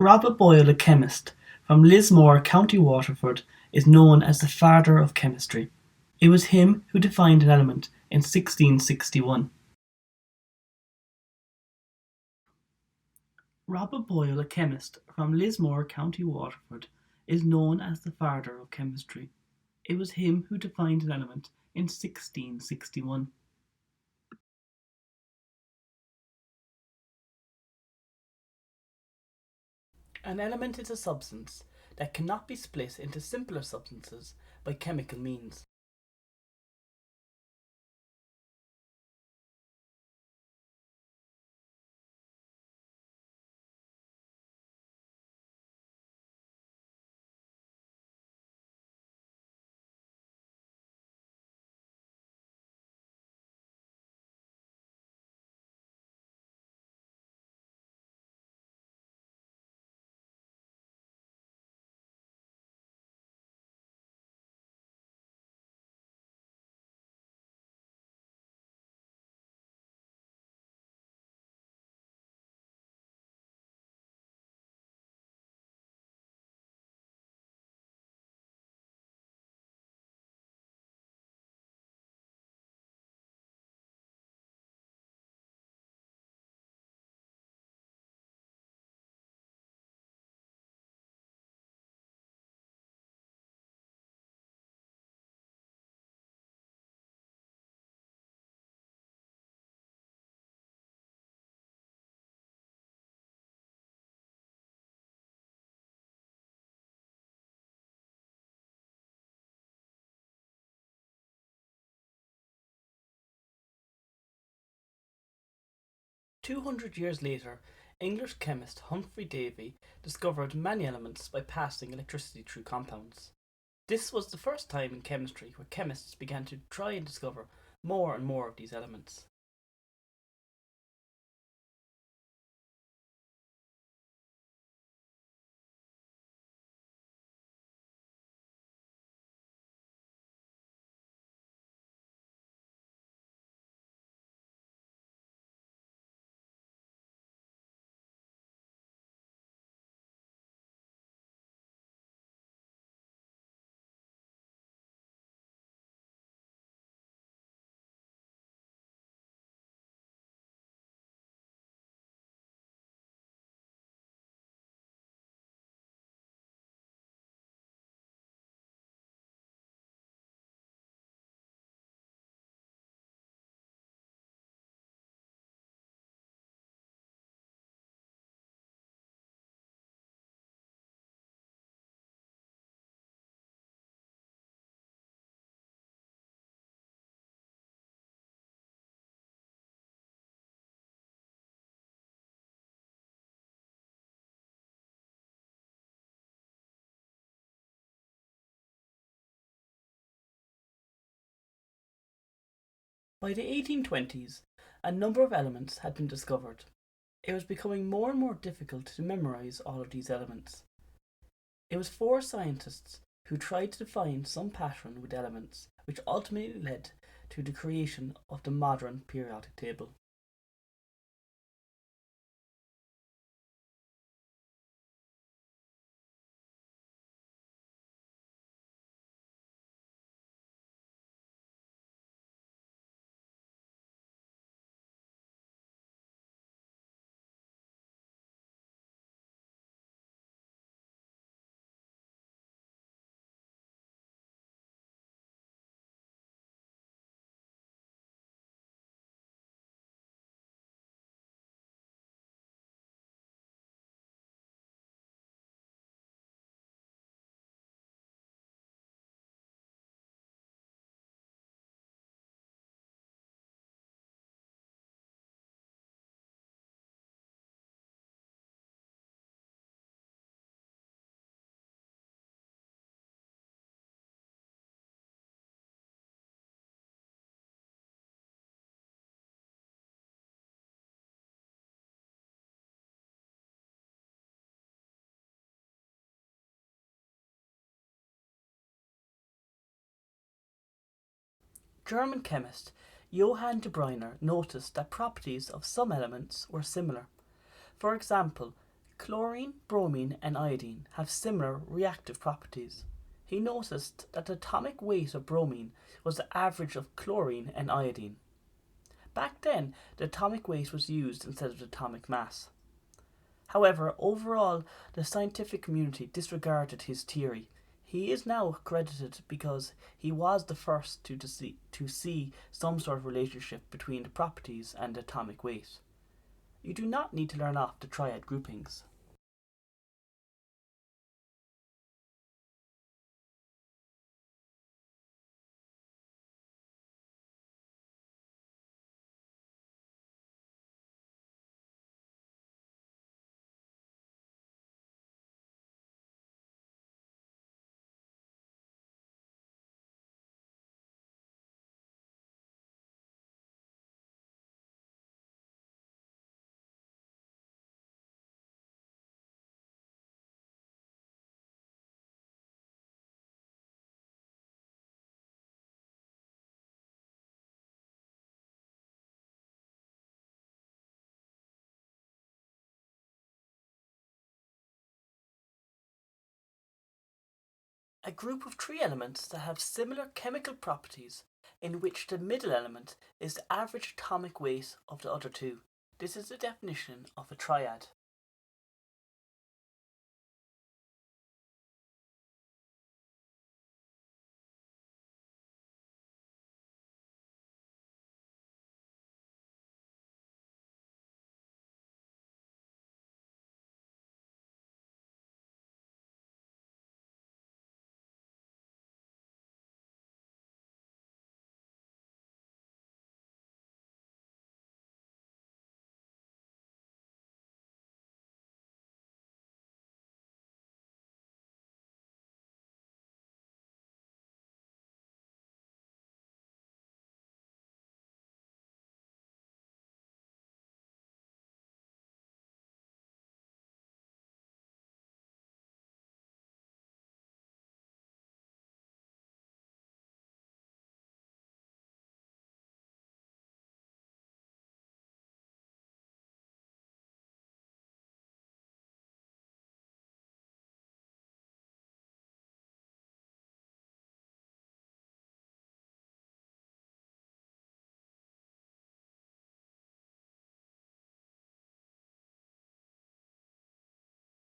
Robert Boyle, a chemist from Lismore, County Waterford, is known as the father of chemistry. It was him who defined an element in 1661. Robert Boyle, a chemist from Lismore, County Waterford, is known as the father of chemistry. It was him who defined an element in 1661. An element is a substance that cannot be split into simpler substances by chemical means. "200 years later, English chemist Humphrey Davy discovered many elements by passing electricity through compounds. This was the first time in chemistry where chemists began to try and discover more and more of these elements. By the 1820s, a number of elements had been discovered. It was becoming more and more difficult to memorize all of these elements. It was four scientists who tried to define some pattern with elements, which ultimately led to the creation of the modern periodic table. German chemist Johann DOBEREINER noticed that properties of some elements were similar. For example, Chlorine, bromine, and iodine have similar reactive properties. He noticed that the atomic weight of bromine was the average of chlorine and iodine. Back then, the atomic weight was used instead of the atomic mass. However, overall, the scientific community disregarded his theory. He is now credited because he was the first to see some sort of relationship between the properties and the atomic weight. You do not need to learn off the triad groupings. A group of three elements that have similar chemical properties in which the middle element is the average atomic weight of the other two. This is the definition of a triad.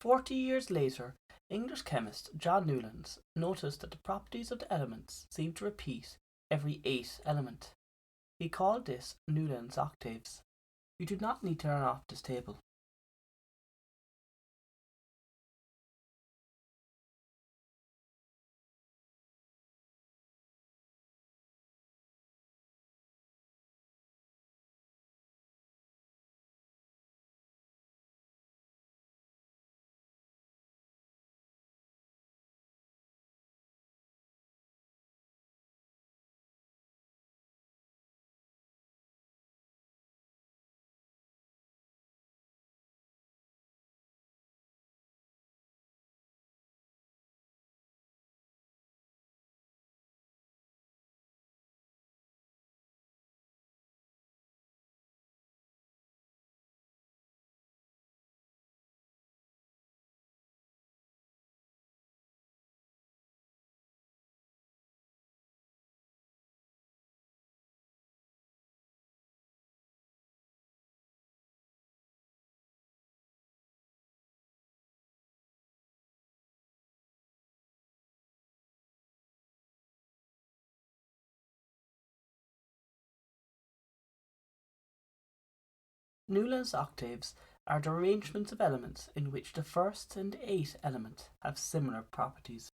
"40 years later, English chemist John Newlands noticed that the properties of the elements seemed to repeat every 8th element. He called this Newlands' octaves. You do not need to learn off this table. Newlands' octaves are the arrangements of elements in which the first and 8th element have similar properties.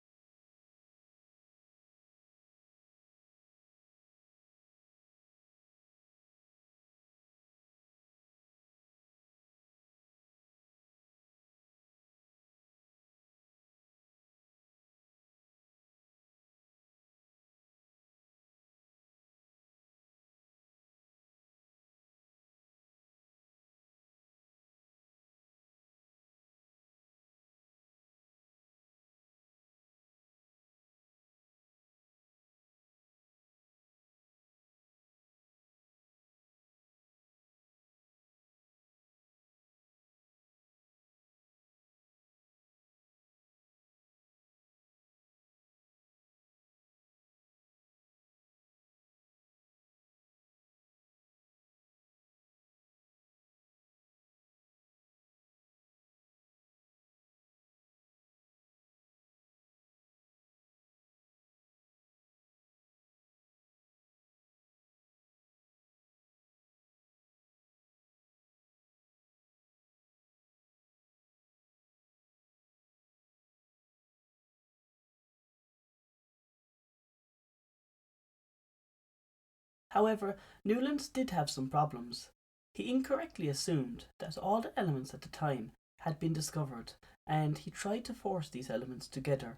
However, Newlands did have some problems. He incorrectly assumed that all the elements at the time had been discovered, and he tried to force these elements together.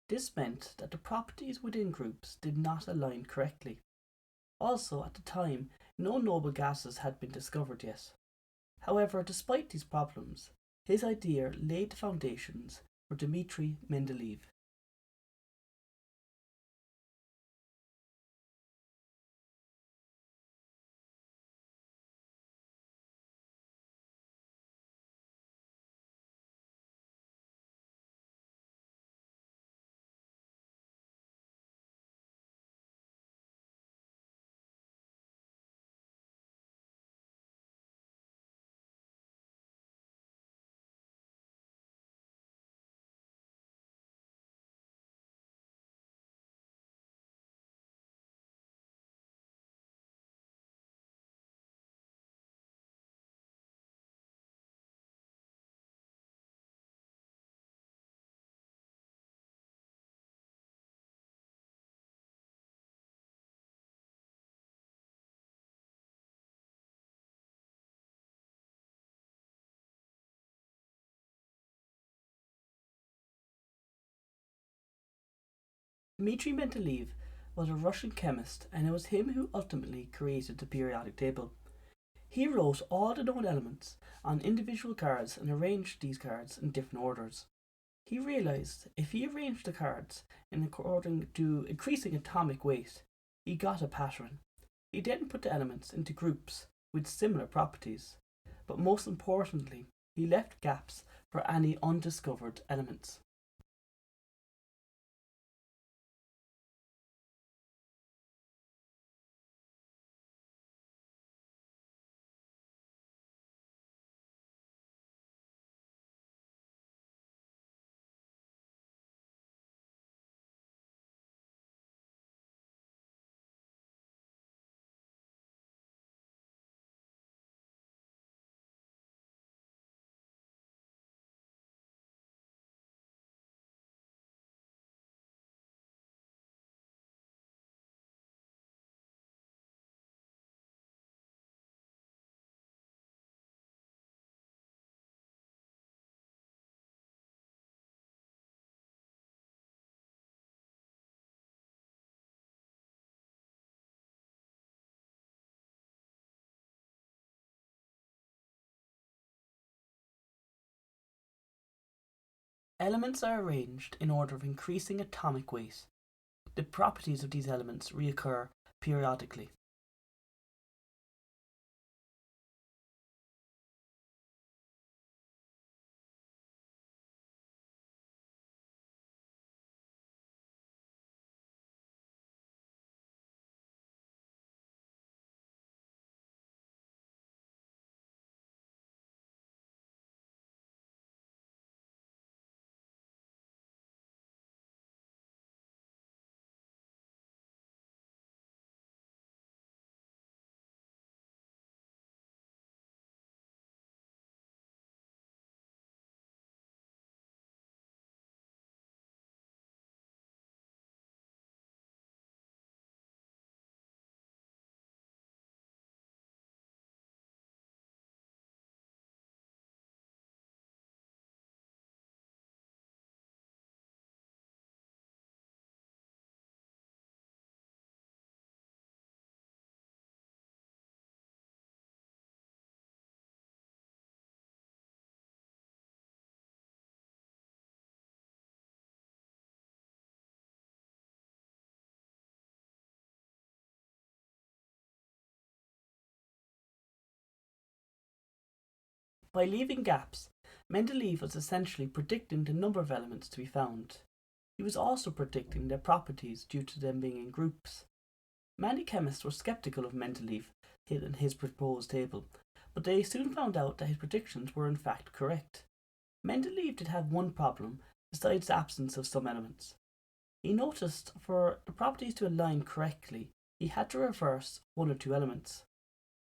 This meant that the properties within groups did not align correctly. Also, at the time, no noble gases had been discovered yet. However, despite these problems, his idea laid the foundations for DMITRI Mendeleev. Dmitri Mendeleev was a Russian chemist, and it was him who ultimately created the periodic table. He wrote all the known elements on individual cards and arranged these cards in different orders. He realized if he arranged the cards in according to increasing atomic weight, he got a pattern. He then put the elements into groups with similar properties, but most importantly, he left gaps for any undiscovered elements. Elements are arranged in order of increasing atomic weight. The properties of these elements reoccur periodically. By leaving gaps, Mendeleev was essentially predicting the number of elements to be found. He was also predicting their properties due to them being in groups. Many chemists were skeptical of Mendeleev and his proposed table, but they soon found out that his predictions were in fact correct. Mendeleev did have one problem, besides the absence of some elements. He noticed for the properties to align correctly, he had to reverse one or two elements.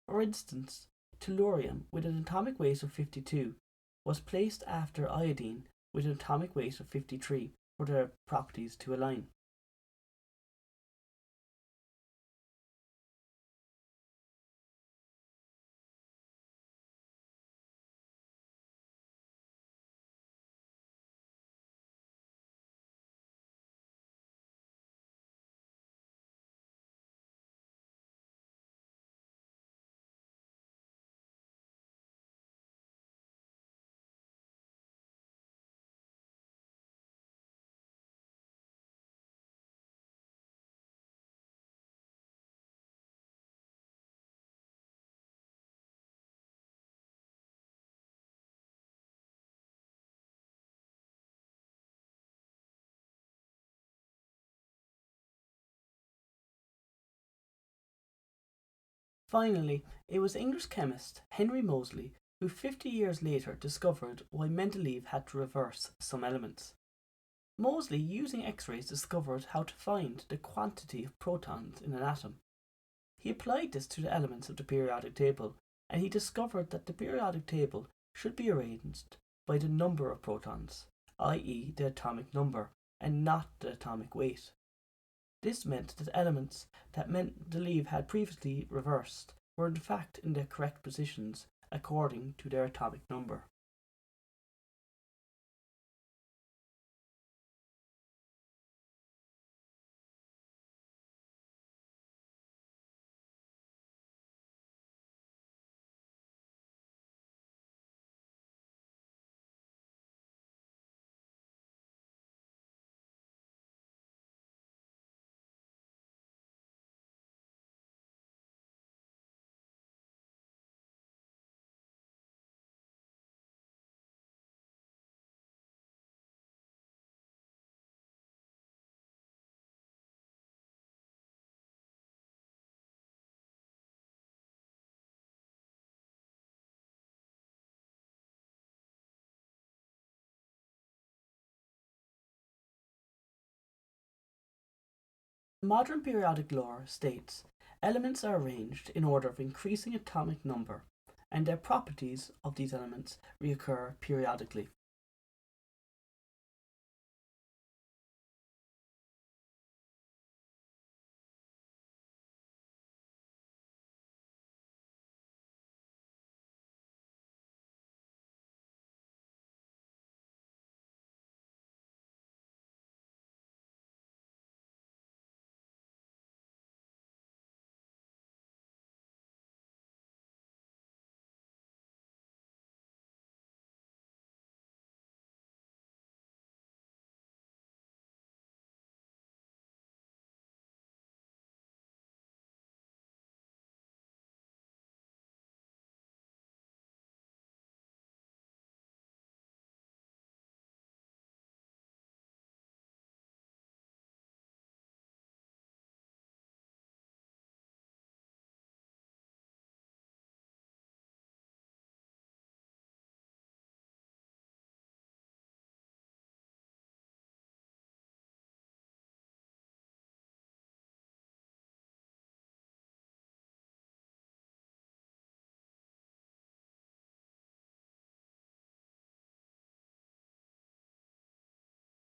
For instance, tellurium with an atomic weight of 52 was placed after iodine with an atomic weight of 53 for their properties to align. Finally, it was English chemist Henry Moseley who 50 years later discovered why Mendeleev had to reverse some elements. Moseley, using X-rays, discovered how to find the quantity of protons in an atom. He applied this to the elements of the periodic table, and he discovered that the periodic table should be arranged by the number of protons, i.e. the atomic number, and not the atomic weight. This meant that elements that Mendeleev had previously reversed were in fact in their correct positions according to their atomic number. Modern periodic law states elements are arranged in order of increasing atomic number, and their properties of these elements reoccur periodically.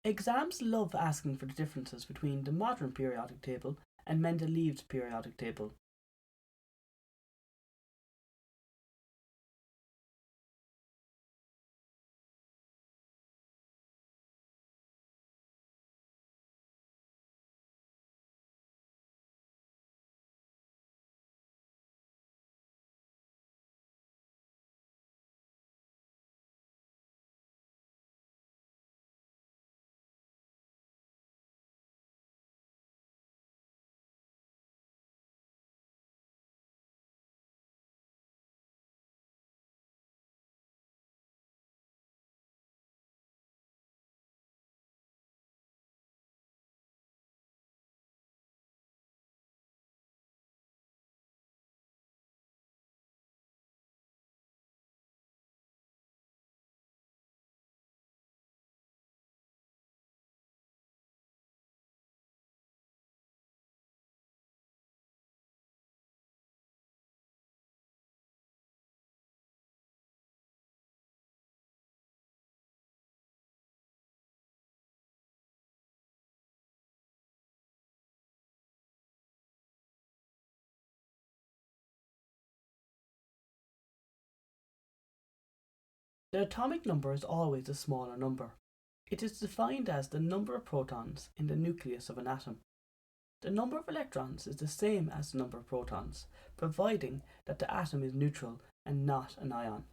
Exams love asking for the differences between the modern periodic table and Mendeleev's periodic table. The atomic number is always a smaller number. It is defined as the number of protons in the nucleus of an atom. The number of electrons is the same as the number of protons, providing that the atom is neutral and not an ion.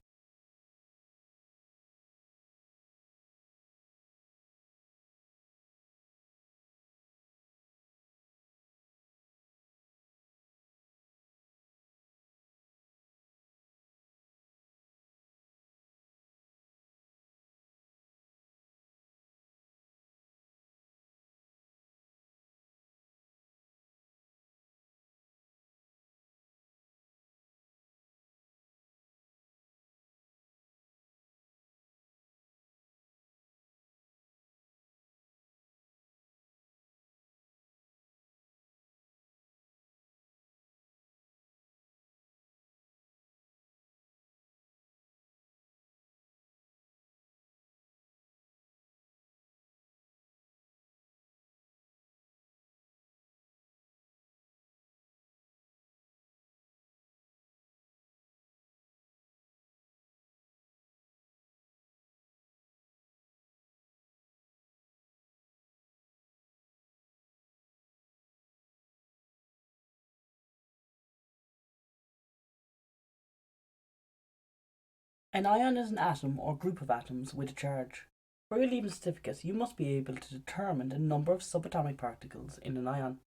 An ion is an atom or group of atoms with a charge. For your leaving certificate, you must be able to determine the number of subatomic particles in an ion.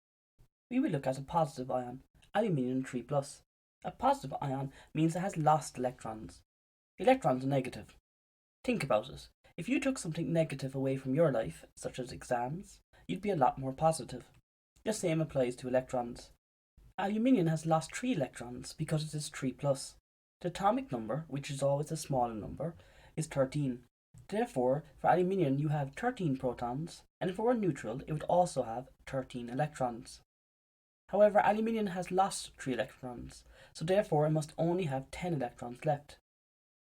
We will look at a positive ion, aluminium 3+. A positive ion means it has lost electrons. Electrons are negative. Think about it. If you took something negative away from your life, such as exams, you'd be a lot more positive. The same applies to electrons. Aluminium has lost 3 electrons because it is 3+. The atomic number, which is always a smaller number, is 13. Therefore, for aluminium you have 13 protons, and if it were neutral, it would also have 13 electrons. However, aluminium has lost 3 electrons, so therefore it must only have 10 electrons left.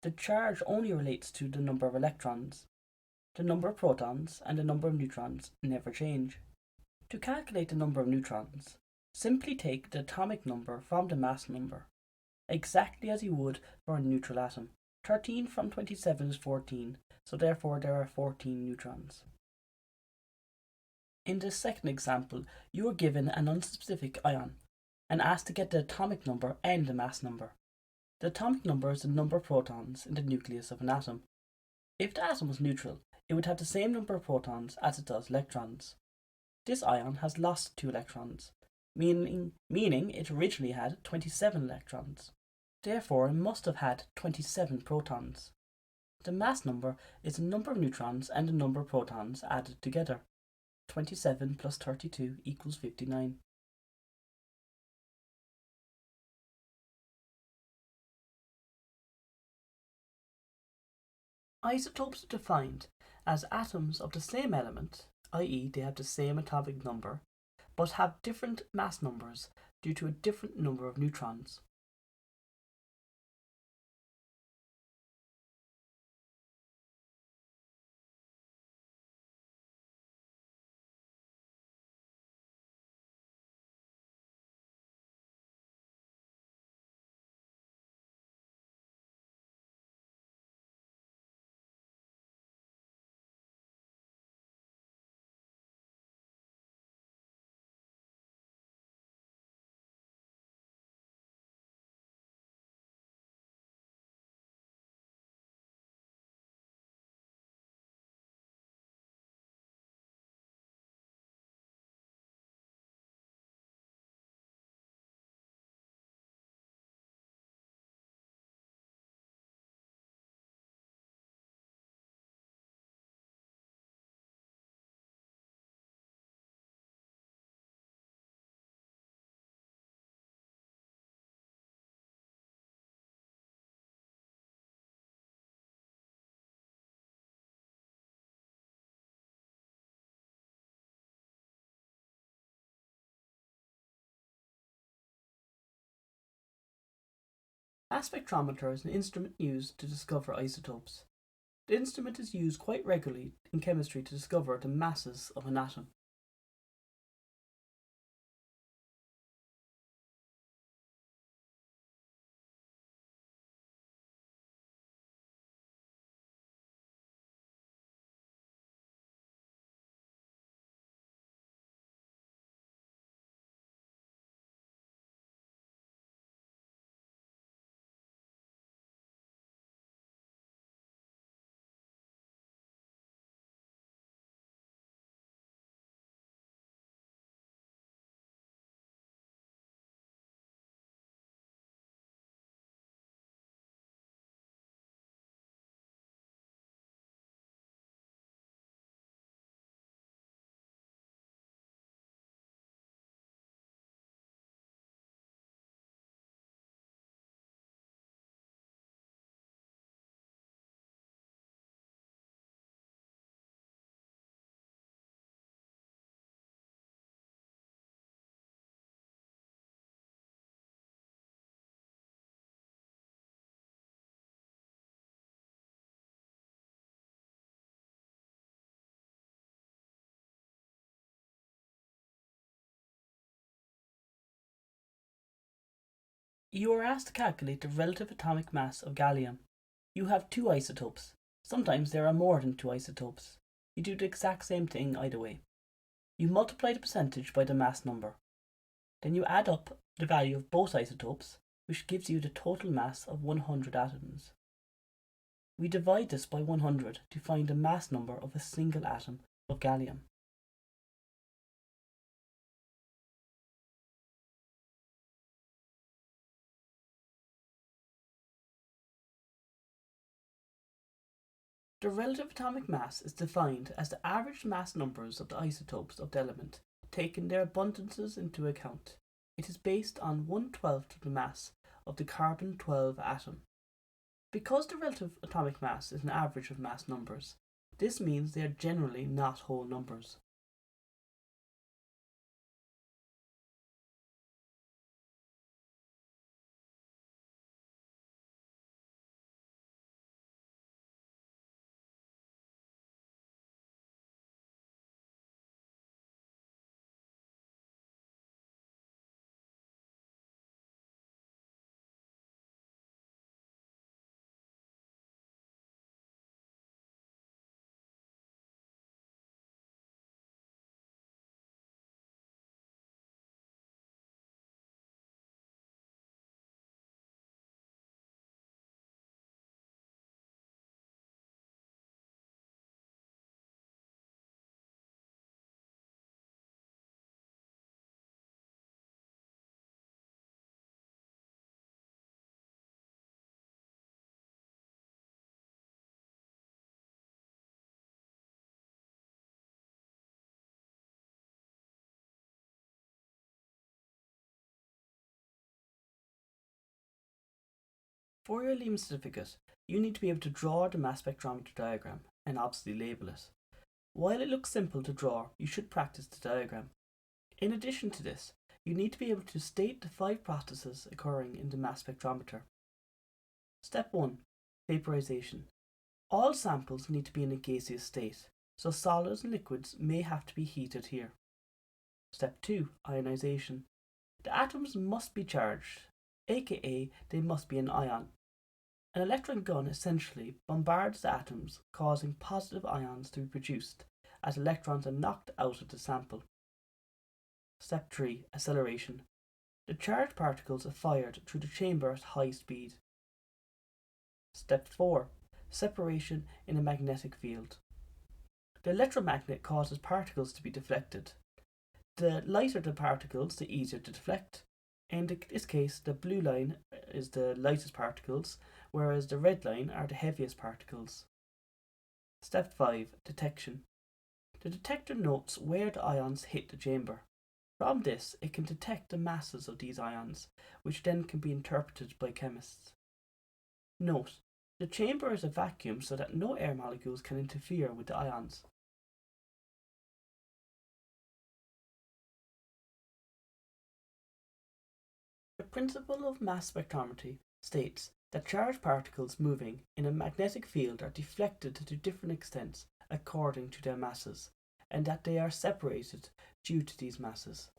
The charge only relates to the number of electrons. The number of protons and the number of neutrons never change. To calculate the number of neutrons, simply take the atomic number from the mass number, exactly as you would for a neutral atom. 13 from 27 is 14, so therefore there are 14 neutrons. In this second example, you are given an unspecific ion and asked to get the atomic number and the mass number. The atomic number is the number of protons in the nucleus of an atom. If the atom was neutral, it would have the same number of protons as it does electrons. This ion has lost 2 electrons, meaning it originally had 27 electrons. Therefore, it must have had 27 protons. The mass number is the number of neutrons and the number of protons added together. 27 plus 32 equals 59. Isotopes are defined as atoms of the same element, i.e. they have the same atomic number, but have different mass numbers due to a different number of neutrons. A spectrometer is an instrument used to discover isotopes. The instrument is used quite regularly in chemistry to discover the masses of an atom. You are asked to calculate the relative atomic mass of gallium. You have 2 isotopes. Sometimes there are more than 2 isotopes. You do the exact same thing either way. You multiply the percentage by the mass number. Then you add up the value of both isotopes, which gives you the total mass of 100 atoms. We divide this by 100 to find the mass number of a single atom of gallium. The relative atomic mass is defined as the average mass numbers of the isotopes of the element, taking their abundances into account. It is based on 1/12 of the mass of the carbon-12 atom. Because the relative atomic mass is an average of mass numbers, this means they are generally not whole numbers. For your LEAM certificate, you need to be able to draw the mass spectrometer diagram and obviously label it. While it looks simple to draw, you should practice the diagram. In addition to this, you need to be able to state the 5 processes occurring in the mass spectrometer. Step 1. Vaporization. All samples need to be in a gaseous state, so solids and liquids may have to be heated here. Step 2. Ionization. The atoms must be charged, aka they must be an ion. An electron gun essentially bombards the atoms, causing positive ions to be produced as electrons are knocked out of the sample. Step 3. Acceleration. The charged particles are fired through the chamber at high speed. Step 4. Separation in a magnetic field. The electromagnet causes particles to be deflected. The lighter the particles, the easier to deflect. In this case, the blue line is the lightest particles, whereas the red line are the heaviest particles. Step 5. Detection. The detector notes where the ions hit the chamber. From this, it can detect the masses of these ions, which then can be interpreted by chemists. Note, the chamber is a vacuum so that no air molecules can interfere with the ions. The principle of mass spectrometry states that charged particles moving in a magnetic field are deflected to different extents according to their masses, and that they are separated due to these masses.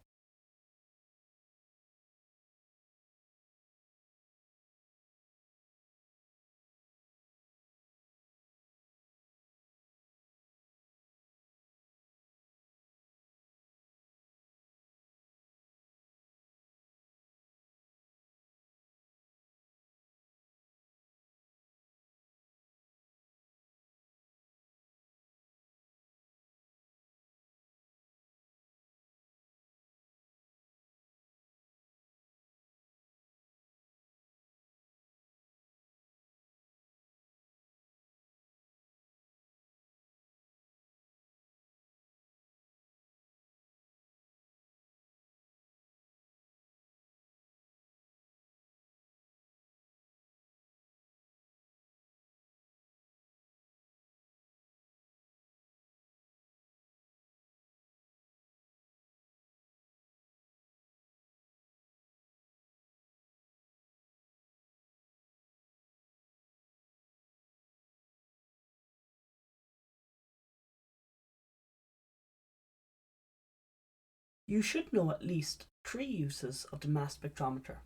You should know at least 3 uses of the mass spectrometer.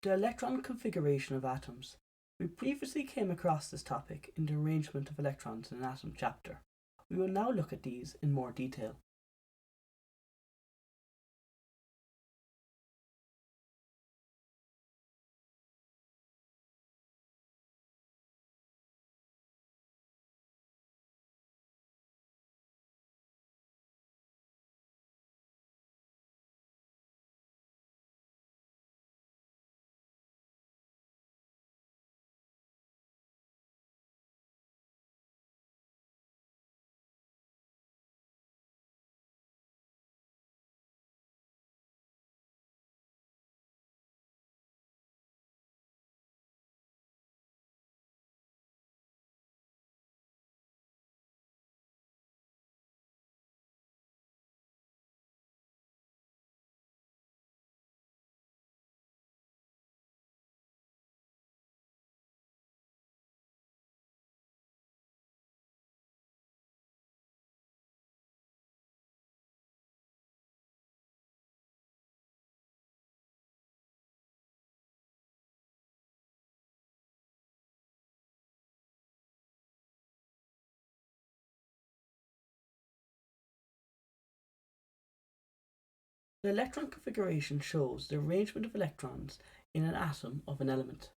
The electron configuration of atoms. We previously came across this topic in the arrangement of electrons in an atom chapter. We will now look at these in more detail. The electron configuration shows the arrangement of electrons in an atom of an element.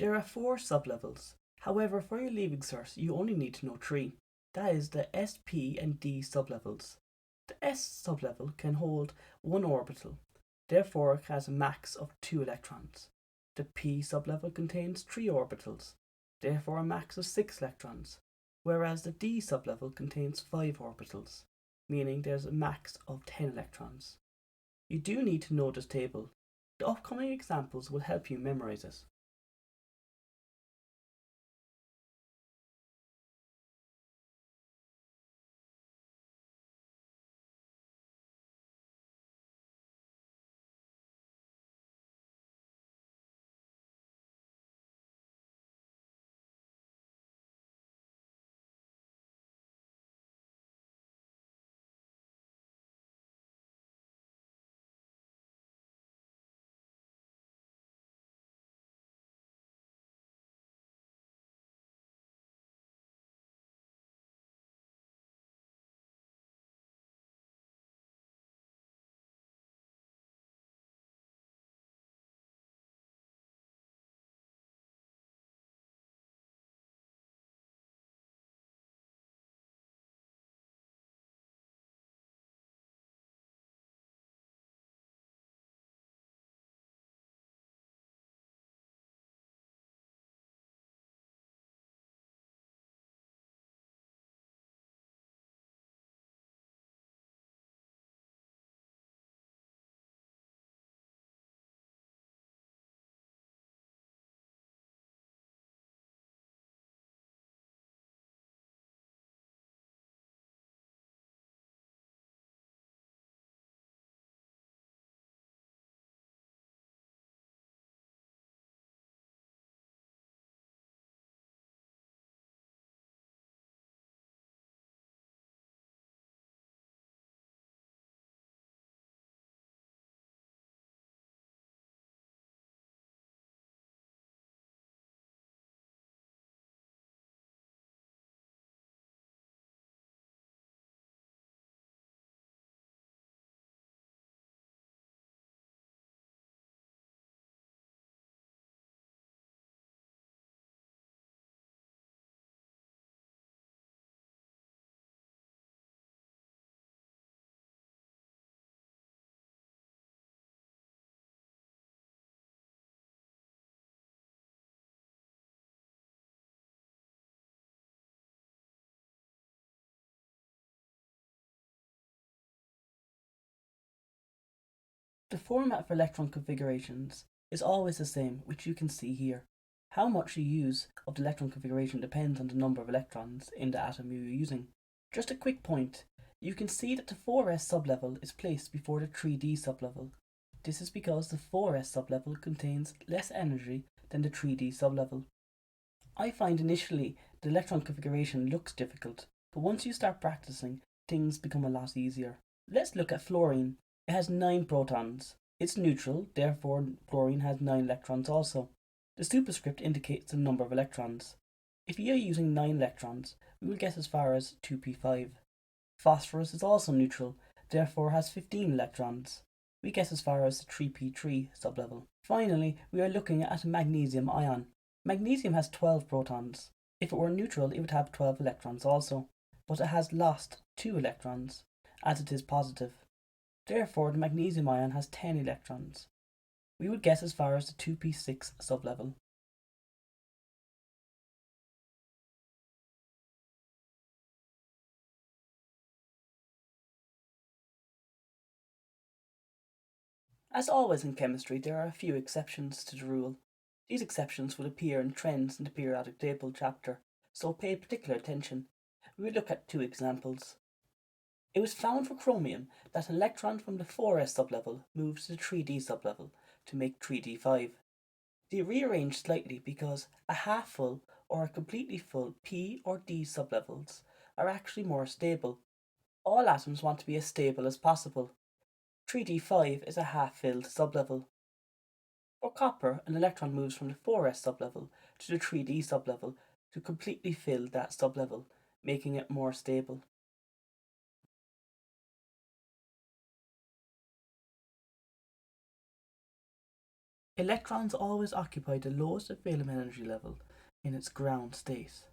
There are 4 sublevels. However, for your leaving cert, you only need to know 3. That is the S, P and D sublevels. The S sublevel can hold 1 orbital, therefore it has a max of 2 electrons. The P sublevel contains 3 orbitals, therefore a max of 6 electrons, whereas the D sublevel contains 5 orbitals, meaning there's a max of 10 electrons. You do need to know this table. The upcoming examples will help you memorize it. The format for electron configurations is always the same, which you can see here. How much you use of the electron configuration depends on the number of electrons in the atom you're using. Just a quick point, you can see that the 4s sublevel is placed before the 3d sublevel. This is because the 4s sublevel contains less energy than the 3d sublevel. I find initially the electron configuration looks difficult, but once you start practicing, things become a lot easier. Let's look at fluorine. It has 9 protons. It's neutral, therefore fluorine has 9 electrons also. The superscript indicates the number of electrons. If you are using 9 electrons, we will get as far as 2p5. Phosphorus is also neutral, therefore has 15 electrons. We get as far as the 3p3 sublevel. Finally, we are looking at a magnesium ion. Magnesium has 12 protons. If it were neutral, it would have 12 electrons also, but it has lost 2 electrons, as it is positive. Therefore, the magnesium ion has 10 electrons. We would get as far as the 2p6 sublevel. As always in chemistry, there are a few exceptions to the rule. These exceptions will appear in Trends in the periodic table chapter, so pay particular attention. We will look at 2 examples. It was found for chromium that an electron from the 4s sublevel moves to the 3d sublevel to make 3d5. They rearranged slightly because a half full or a completely full p or d sublevels are actually more stable. All atoms want to be as stable as possible. 3d5 is a half-filled sublevel. For copper, an electron moves from the 4s sublevel to the 3d sublevel to completely fill that sublevel, making it more stable. Electrons always occupy the lowest available energy level in its ground state.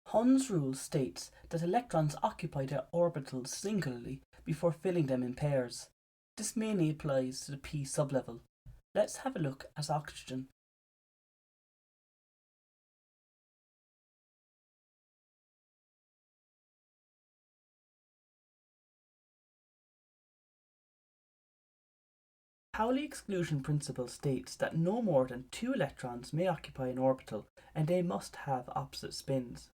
Hund's rule states that electrons occupy their orbitals singularly before filling them in pairs. This mainly applies to the p sublevel. Let's have a look at oxygen. Pauli exclusion principle states that no more than 2 electrons may occupy an orbital, and they must have opposite spins.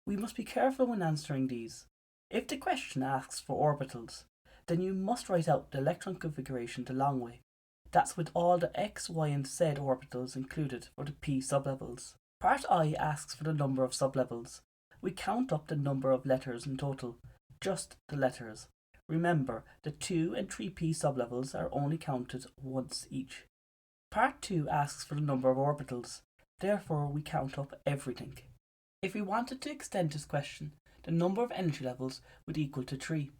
We must be careful when answering these. If the question asks for orbitals, then you must write out the electron configuration the long way. That's with all the x, y and z orbitals included for the p sublevels. Part I asks for the number of sublevels. We count up the number of letters in total, just the letters. Remember, the 2 and 3p sublevels are only counted once each. Part 2 asks for the number of orbitals, therefore we count up everything. If we wanted to extend this question, the number of energy levels would equal to 3.